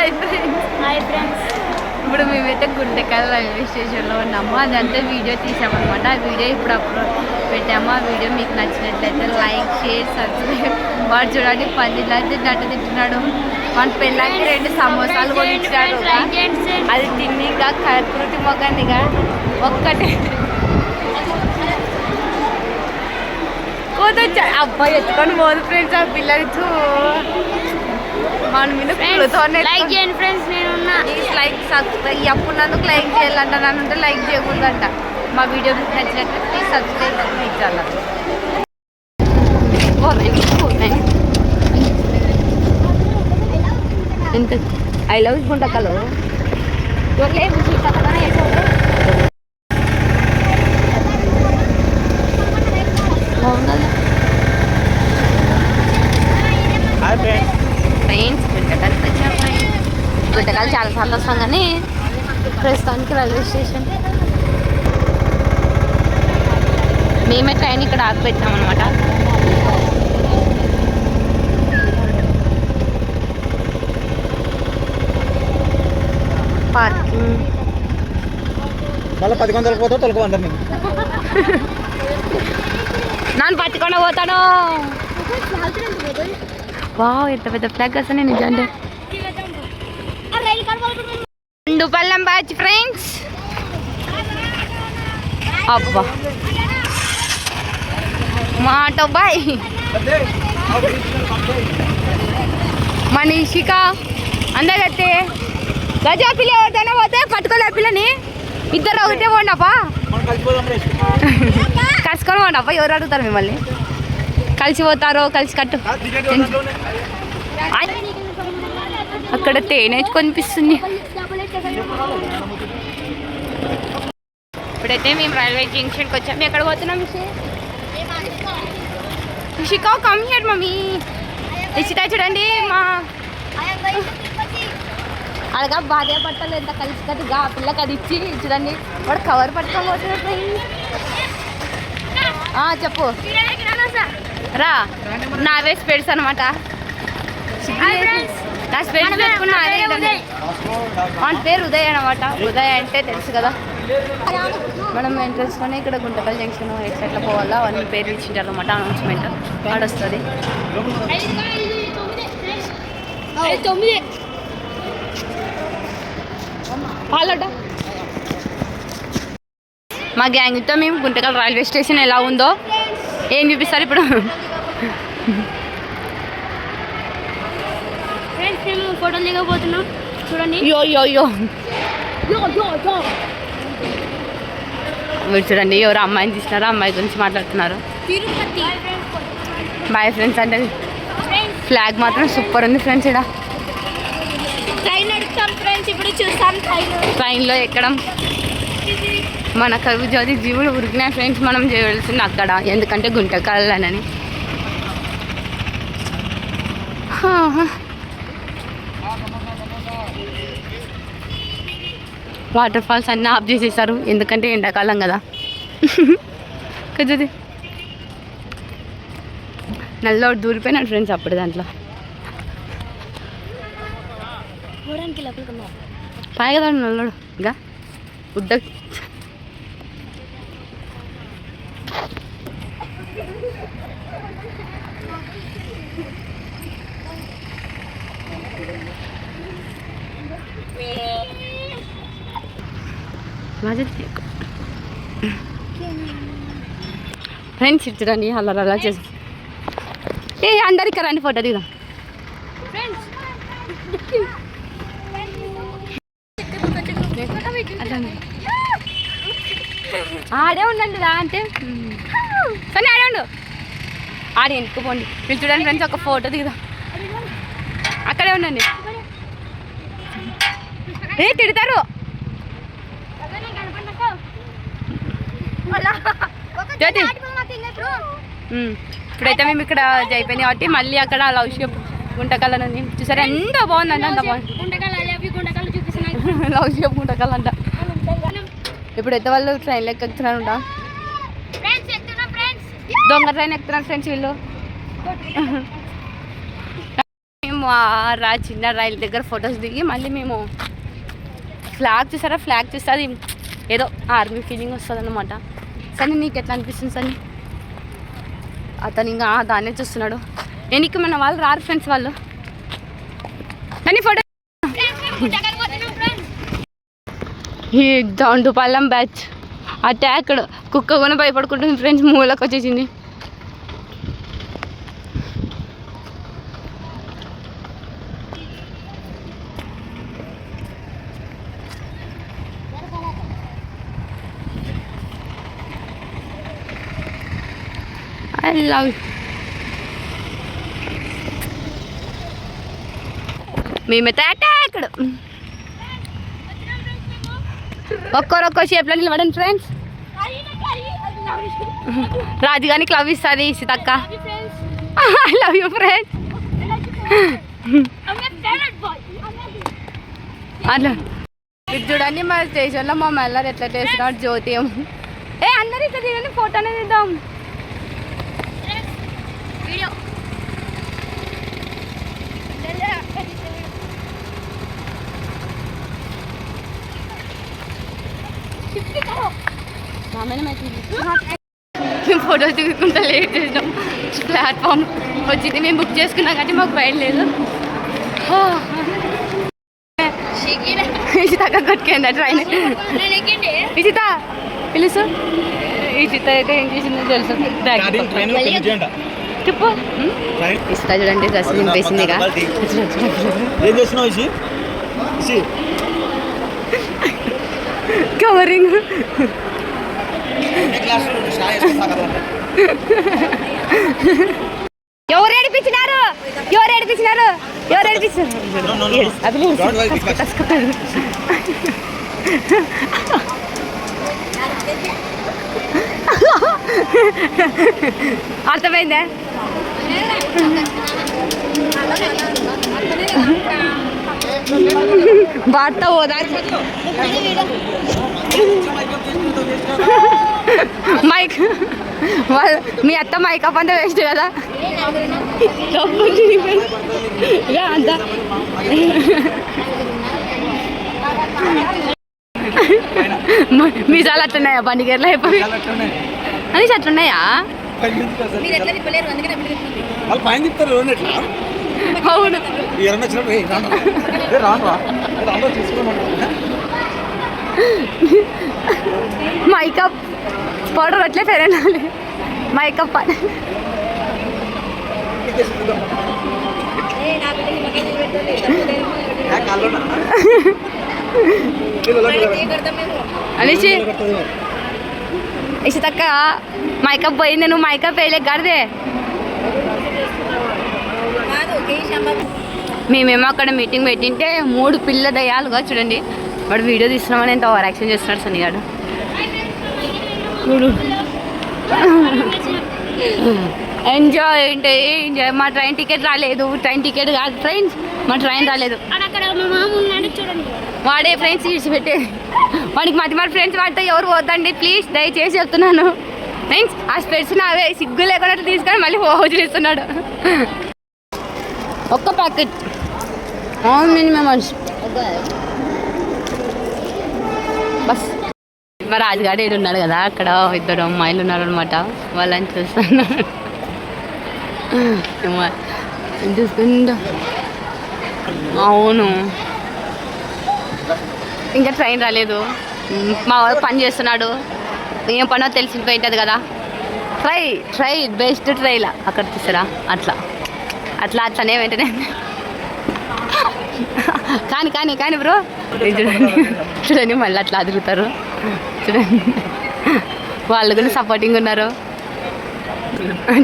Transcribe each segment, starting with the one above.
Hi friends. ఇప్పుడు మేమైతే Guntakal railway స్టేషన్లో ఉన్నాము. అదంతా వీడియో తీసామన్నమాట. ఆ వీడియో ఇప్పుడు అప్లోడ్ పెట్టాము. ఆ వీడియో మీకు నచ్చినట్లయితే లైక్, షేర్, సబ్స్క్రైబ్. వాడు చూడండి 10 అయితే నట్టు తింటున్నాడు. మన పెళ్ళానికి 2 సమోసాలు కొనిచ్చాడు. అది తిన్నిగా కృతి మొగ్గనిగా ఒక్కటే కోదొచ్చా అబ్బాయి ఎత్తుకొని పోదు ఫ్రెండ్స్. ఆ పిల్లలు మన మీద లైక్ చేయండి ఫ్రెండ్స్. నేనున్నా లైక్ సబ్స్క్రైబ్ అప్పుడున్నందుకు లైక్ చేయాలంట. నన్ను లైక్ చేయకూడదంట. మా వీడియో నచ్చినట్టు ప్లీజ్ సబ్స్క్రైబ్ ఇచ్చాల. ఎంత I love Guntakal friends Guntakal చాలా సార్లు వస్తాం కానీ ప్రస్తుతానికి రైల్వే స్టేషన్ మేమే ట్రైన్ ఇక్కడ ఆగిపెట్టాం అనమాట. పార్కింగ్ మళ్ళీ 10 గంటలకు పోతావు తొలక అందరినీ నన్ను పట్టుకొని పోతాను. వావ్ ఎంత పెద్ద ఫ్లాగ్ వస్తాను నిజంటే. పల్లం బ్యాచ్ ఫ్రెండ్స్. అబ్బా మాట బాయ్ మనీషిక అందగత్తే గజా పిల్ల ఎవరితోనే పోతే పట్టుకోలే పిల్లని. ఇద్దరు ఒకటే పోండప్పా కలుసుకొని పోండప్పా. ఎవరు అడుగుతారు మిమ్మల్ని? కలిసి పోతారో కలిసి కట్టు. అక్కడ తేనె కొనిపిస్తుంది. ఇప్పుడైతే మేము రైల్వే జంక్షన్కి వచ్చాము. ఎక్కడ పోతున్నాం Rishika? Come here mummy. Rishita చూడండి మా అలాగా భార్య పట్టాలి ఎంత కలిసి కట్టుగా ఆ పిల్లకి అది ఇచ్చి చూడండి. వాడు కవర్ పట్టుకొని పోతున్నాడు. చెప్పు రా. నావే స్పెడ్స్ అనమాట. నా స్పెడ్స్ పెట్టుకున్నా. మన పేరు ఉదయ్ అనమాట. ఉదయ్ అంటే తెలుసు కదా. మనం ఎంట్రెన్స్లోనే ఇక్కడ గుంటకల్ జంక్షన్ ఎట్లా పోవాలా అవన్నీ పేరు ఇచ్చింటారు అనమాట. అనౌన్స్మెంట్ వాడు వస్తుంది. మా గ్యాంగ్తో మేము గుంటకల్ రైల్వే స్టేషన్ ఎలా ఉందో ఏం చూపిస్తారు ఇప్పుడు. ఫోటోలు దిగబోతున్నాం చూడండి. యో యో యో మీరు చూడండి ఎవరు అమ్మాయిని తీసినారో అమ్మాయి గురించి మాట్లాడుతున్నారు. Bye friends. అంటే ఫ్లాగ్ మాత్రం సూపర్ ఉంది ఫ్రెండ్స్. ఇక్కడ ట్రైన్ ఎక్కడం ఫ్రెండ్స్. ఇప్పుడు చూస్తాం ట్రైన్లో ఎక్కడం. మన కవి జ్యోతి జీవులు ఉరికినాయి ఫ్రెండ్స్. మనం చేయవలసింది అక్కడ, ఎందుకంటే గుంటకల్లని. వాటర్ ఫాల్స్ అన్నీ ఆఫ్ చేసేసారు ఎందుకంటే ఎండాకాలం కదా. కదది నల్లోడు దూరిపోయినాడు ఫ్రెండ్స్ అప్పుడు దాంట్లో. పాయ కదా నల్లోడు ఇంకా ఉడ్డ. ఫ్రెండ్స్ చూడండి అలా అలా చేసి అందరికీ రండి ఫోటో దిగుదాం. ఆడే ఉండండి రా అంటే కానీ ఆడే ఉండు. ఆడే ఎన్నుకోపోండి. మీరు చూడండి ఫ్రెండ్స్ ఒక ఫోటో దిగుదాం. అక్కడే ఉండండి. తిడతారు. ఇప్పుడైతే మేము ఇక్కడ అయిపోయింది కాబట్టి మళ్ళీ అక్కడ లవ్ షేప్ గుంటకల్ అని చూసారా ఎంత బాగుందండి. అంత బాగుంది లవ్ షేప్ గుంటకల్ అంట. ఇప్పుడైతే వాళ్ళు ట్రైన్లో ఎక్కుతున్నారు. దొంగ ట్రైన్ ఎక్కుతున్నారు ఫ్రెండ్స్ వీళ్ళు. మేము ఆ చిన్న రైలు దగ్గర ఫొటోస్ దిగి మళ్ళీ మేము ఫ్లాగ్ చూసారా, ఫ్లాగ్ చూస్తే అది ఏదో ఆర్మీ ఫీలింగ్ వస్తుంది అనమాట. సరే నీకు ఎట్లా అనిపిస్తుంది సరే? అతను ఇంకా దాన్నే చూస్తున్నాడు. ఎనికి మన వాళ్ళు రారు ఫ్రెండ్స్ వాళ్ళు. కానీ ఫోటో ఈ దౌండుపాలెం బ్యాచ్ అటాక్డ్. కుక్క కూడా భయపడుకుంటుంది ఫ్రెండ్స్, మూలకు వచ్చేసింది. I love you. మేమైతే అటాక్డ్. ఒక్కరొక్క షేప్లో నిలబడండి ఫ్రెండ్స్. రాజుగానికి లవ్ ఇస్తుంది Seethakka. I love you friends. అట్లా ఇది చూడండి మా స్టేషన్లో మా మెల్లర్ ఎట్లా చేస్తున్నాడు జ్యోతియం. అందరూ ఇట్లా తీయండి, ఫోటో అనేది ఇద్దాం. మేము ఫోటోస్ దిగుకుంటా లేట్ చేసినాం. ప్లాట్ఫామ్ వచ్చింది, మేము బుక్ చేసుకున్నాం కానీ మాకు బయట లేదు. ఇషిత కొట్టుకుందా ట్రైన్. ఇషిత పిలుసు. ఇషిత అయితే ఏం చేసిందో తెలుసు. చెప్పు. ఇస్తా చూడండి డ్రెస్ నింపేసిందిగా. కవరింగ్ ఎవరు ఏడిపించినారు? ఎవరు ఏడిపించినారు? ఎవరు ఏడిపించారు? అర్థమైందా? భర్త హోదా మైక్ మీ అత్త మైక్ అప్ అంతా వేస్ట్ కదా. అంతా మీసాలు అట్లున్నాయా బండిగేర్లో అయిపోయి అని అట్లున్నాయా? అవును. మైకప్ పౌడర్ అట్లే పెరగాలి. మైకప్ అనేసి ఇషితక్క మైకప్ పోయింది, నువ్వు మైకప్ వేయలే గడిదే. మేమేమో అక్కడ మీటింగ్ పెట్టింటే 3 పిల్ల దయ్యాలుగా చూడండి. వాడు వీడియో తీస్తున్నామని ఎంత ఓవర్ యాక్షన్ చేస్తున్నాడు సన్నిగాడు. ఎంజాయ్ ఏంటి ఎంజాయ్. మా ట్రైన్ టికెట్ రాలేదు. ట్రైన్ టికెట్ కాదు ఫ్రెండ్స్, మా ట్రైన్ రాలేదు. వాడే ఫ్రెండ్స్ విడిచిపెట్టే వాడికి మధ్య ఫ్రెండ్స్ వాడితే ఎవరు పోద్దండి ప్లీజ్, దయచేసి చెప్తున్నాను ఫ్రెండ్స్. ఆ స్పెట్స్ నావే, సిగ్గు లేకుండా తీసుకొని మళ్ళీ చేస్తున్నాడు. ఒక్క ప్యాకెట్ బస్. మా రాజుగాడు ఏడు ఉన్నాడు కదా, అక్కడ 2 అమ్మాయిలు ఉన్నారు అనమాట. వాళ్ళని చూస్తున్నాడు. చూసుకుంటా. అవును, ఇంకా ట్రైన్ రాలేదు. మా వాడు పని చేస్తున్నాడు, ఏం పనో తెలిసిపోయింటుంది కదా. ట్రై బెస్ట్ ట్రైలా అక్కడ చూసారా. అట్లనే వెంటనే కానీ బ్రో చూడండి మళ్ళీ అట్లా అదుగుతారు చూడండి. వాళ్ళు కూడా సపోర్టింగ్ ఉన్నారు.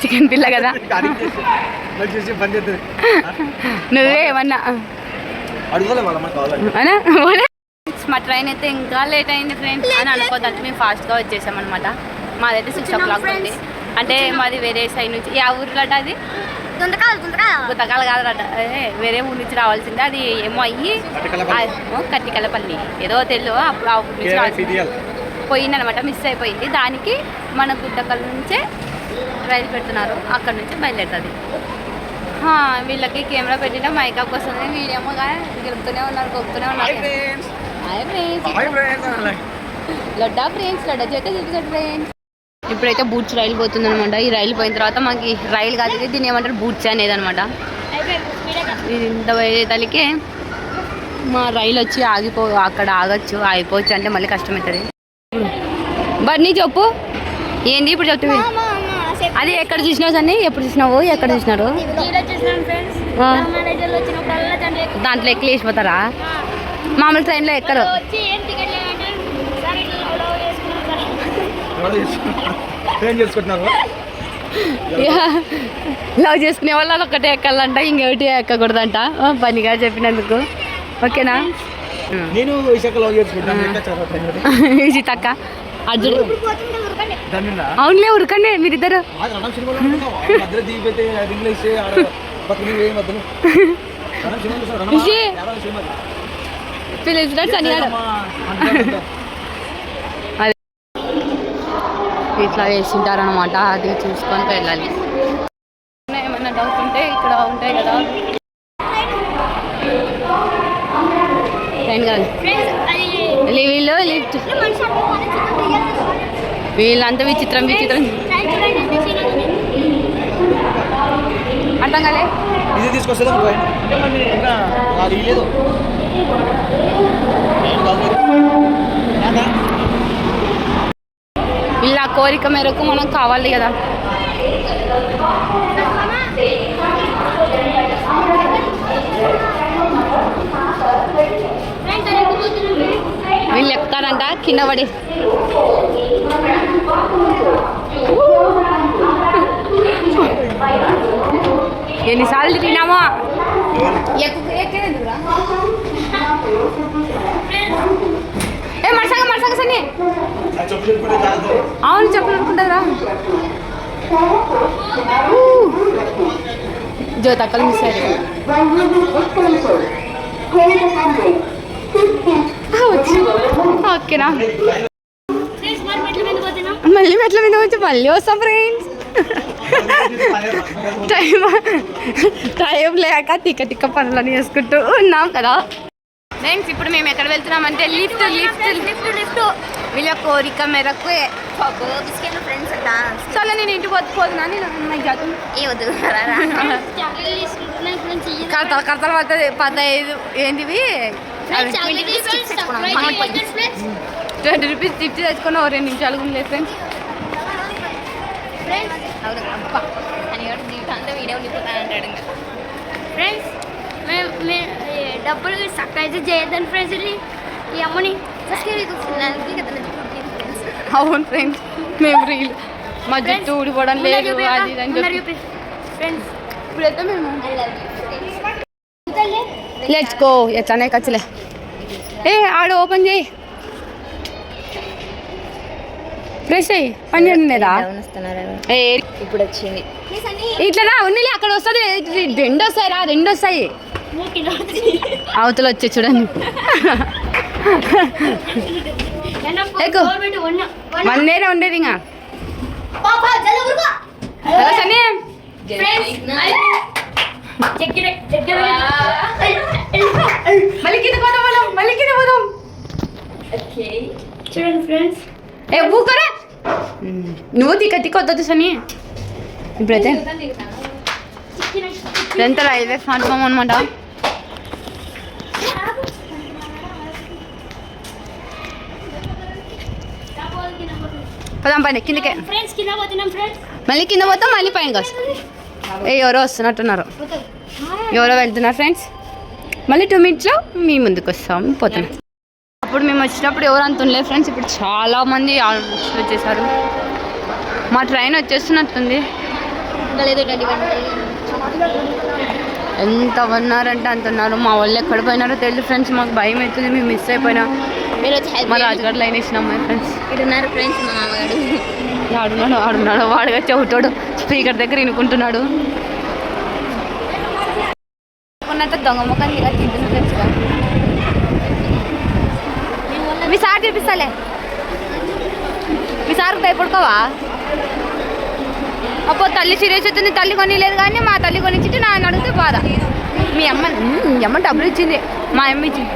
చికెన్ పిల్ల కదా. నువ్వే ఏమన్నా మా ట్రైన్ అయితే ఇంకా లేట్ అయింది ఫ్రెండ్స్ అని అనుకోవద్దు. మేము ఫాస్ట్గా వచ్చేసామన్నమాట. మాదైతే 6 o'clock ఉంది. అంటే మాది వేరే సైడ్ నుంచి. ఆ ఊరిలో అది గుంతకాలు కాదట, వేరే ఊరి నుంచి రావాల్సిందే. అది ఏమో అయ్యి కట్టికలపల్లి ఏదో తెలియదు. అప్పుడు ఆ ఊరి నుంచి రావాల్సింది పోయిందనమాట, మిస్ అయిపోయింది. దానికి మన గుంతకల్ నుంచే రైలు పెడుతున్నారు, అక్కడ నుంచి బయలుదేరుతుంది. వీళ్ళకి కెమెరా పెట్టిన మైకప్ వస్తుంది వీడియో గెలుపుతూనే ఉన్నారు గొప్పతూనే ఉన్నారు లడ్డా ఫ్రెండ్స్ లడ్డా చేత చూపించాడు ఫ్రెండ్స్. ఇప్పుడైతే బూట్స్ రైలు పోతుంది అనమాట. ఈ రైలు పోయిన తర్వాత మాకు రైలు కాదు ఇది దీన్ని ఏమంటారు బూట్స్ అనేది అనమాట. ఇంత పోయేతలకి మా రైలు వచ్చి అక్కడ ఆగచ్చు ఆగిపోవచ్చు అంటే మళ్ళీ కష్టమవుతుంది. బట్ నీ చెప్పు ఏంది ఇప్పుడు చెప్తుంది అది ఎక్కడ చూసినావు సన్ని ఎప్పుడు చూసినావు ఎక్కడ చూసినారు దాంట్లో ఎక్కి వేసిపోతారా మామూలు ట్రైన్లో ఎక్కరు లవ్ చేసుకునే వాళ్ళు ఒకటే ఎక్కాలంట ఇంకొకటి ఎక్కకూడదంట పనిగా చెప్పినందుకు ఓకేనా. నేను తక్క అర్జున్ అవునులే ఉరకండి మీరిద్దరు పిలిచినట్టు సనిగాడు ఇట్లా వేసింటారనమాట. అది చూసుకొని వెళ్ళాలి. ఏమైనా డౌట్ ఉంటే ఇక్కడ ఉంటాయి కదా ట్రైన్ కాదు వీళ్ళు లిఫ్ట్ వీళ్ళంతా విచిత్రం అర్థం కాలే ఇది తీసుకొస్తా ఇలా కోరిక మేరకు మనం కావాలి కదా. వీళ్ళు ఎక్కుతారంట కింద పడి ఎన్నిసార్లు తిన్నామో ఏ మరసంగా సన్ని అవును చెప్పులు అనుకుంటారా జ్యోతక్కలు మిస్ అయ్యారు ఓకేనా మళ్ళీ మెట్ల మీద వచ్చి మళ్ళీ వస్తాం ఫ్రెండ్స్. టైం లేక తిక్క పనులని చేసుకుంటూ ఉన్నాం కదా ఫ్రెండ్స్. ఇప్పుడు మేము ఎక్కడ వెళ్తున్నామంటే లిఫ్ట్ వీళ్ళ కోరిక మేరకు ఫ్రెండ్స్ చాలా నేను ఇంటికి పోతున్నా నేను జాతం కడతలు పడుతుంది 15 ఏంటివి 20 రూపీస్ టిప్స్ తెచ్చుకుని 2 నిమిషాలు ఉండలేదు ఫ్రెండ్స్. వీడియో ఉండిపోతానంటాడు ఇంకా ఫ్రెండ్స్. డబ్బులు సర్ప్రైజ్ చేయొద్దని ఫ్రెండ్స్ ఈ అమ్మని అవును ఫ్రెండ్స్ మేము రీల్ మా జుట్టు ఊడిపోవడం లేదు అది ఫ్రెండ్స్. ఇప్పుడైతే మేము లెట్స్ గో ఎట్లానే ఖర్చులే ఆడ ఓపెన్ చేయి ఫ్రెష్ అయ్యి పని చేయడం లేదా ఇప్పుడు వచ్చింది ఇట్లా ఉన్నలే అక్కడ వస్తుంది 2 వస్తాయి రా 2 వస్తాయి అవతల వచ్చే చూడండి మందేనే ఉండేది ఇంకా సరే మళ్ళీ కింద పోదాం చూడండి ఫ్రెండ్స్. ఊకరా నువ్వు తిక్క వద్దదు సని. ఇప్పుడైతే ఎంత రైల్వే ప్లాట్ఫామ్ అనమాట. పదాం పైన కిందకే మళ్ళీ కింద పోతాం మళ్ళీ పైన వస్తాం. ఎవరో వస్తున్నట్టున్నారు ఎవరో వెళ్తున్నారు ఫ్రెండ్స్. మళ్ళీ 2 మినిట్స్లో మీ ముందుకు వస్తాం పోతాం. అప్పుడు మేము వచ్చినప్పుడు ఎవరు అంత ఉండలేదు ఫ్రెండ్స్. ఇప్పుడు చాలామంది వచ్చేసారు. మా ట్రైన్ వచ్చేస్తున్నట్టుంది. ఎంత ఉన్నారంటే అంత ఉన్నారు. మా వాళ్ళు ఎక్కడ పోయినారో తెలియదు ఫ్రెండ్స్. మాకు భయం అవుతుంది మేము మిస్ అయిపోయినా. మా రాజుగారు లైన్ వేసినాం మా ఫ్రెండ్స్. ఇటున్నారు ఫ్రెండ్స్. మా మామగారు ఆడున్నాడు వాడుగా చెవుతాడు స్పీకర్ దగ్గర వినుకుంటున్నాడు. కొన్నంత దొంగ ముఖం ఇలా తింటుంది ఫ్రెండ్స్గా. మీ సార్ చూపిస్తాలే మీ సార్ భయపడుకోవా అబ్బో తల్లి సీరియస్ అవుతుంది, తల్లి కొనిలేదు కానీ మా తల్లి కొనిచ్చి నా అడిగితే బాధ. మీ అమ్మ డబ్బులు ఇచ్చింది, మా అమ్మ ఇచ్చింది.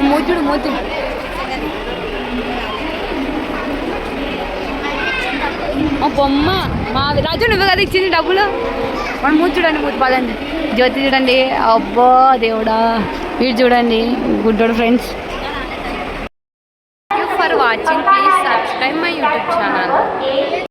మూతుడు మా బొమ్మ మా రాజు నువ్వు కదా ఇచ్చింది డబ్బులు. మన మూతి చూడండి, మూతి పదండి. జ్యోతి చూడండి, అబ్బో దేవుడా. వీడు చూడండి గుడ్డోడు friends. For watching, please subscribe my YouTube channel.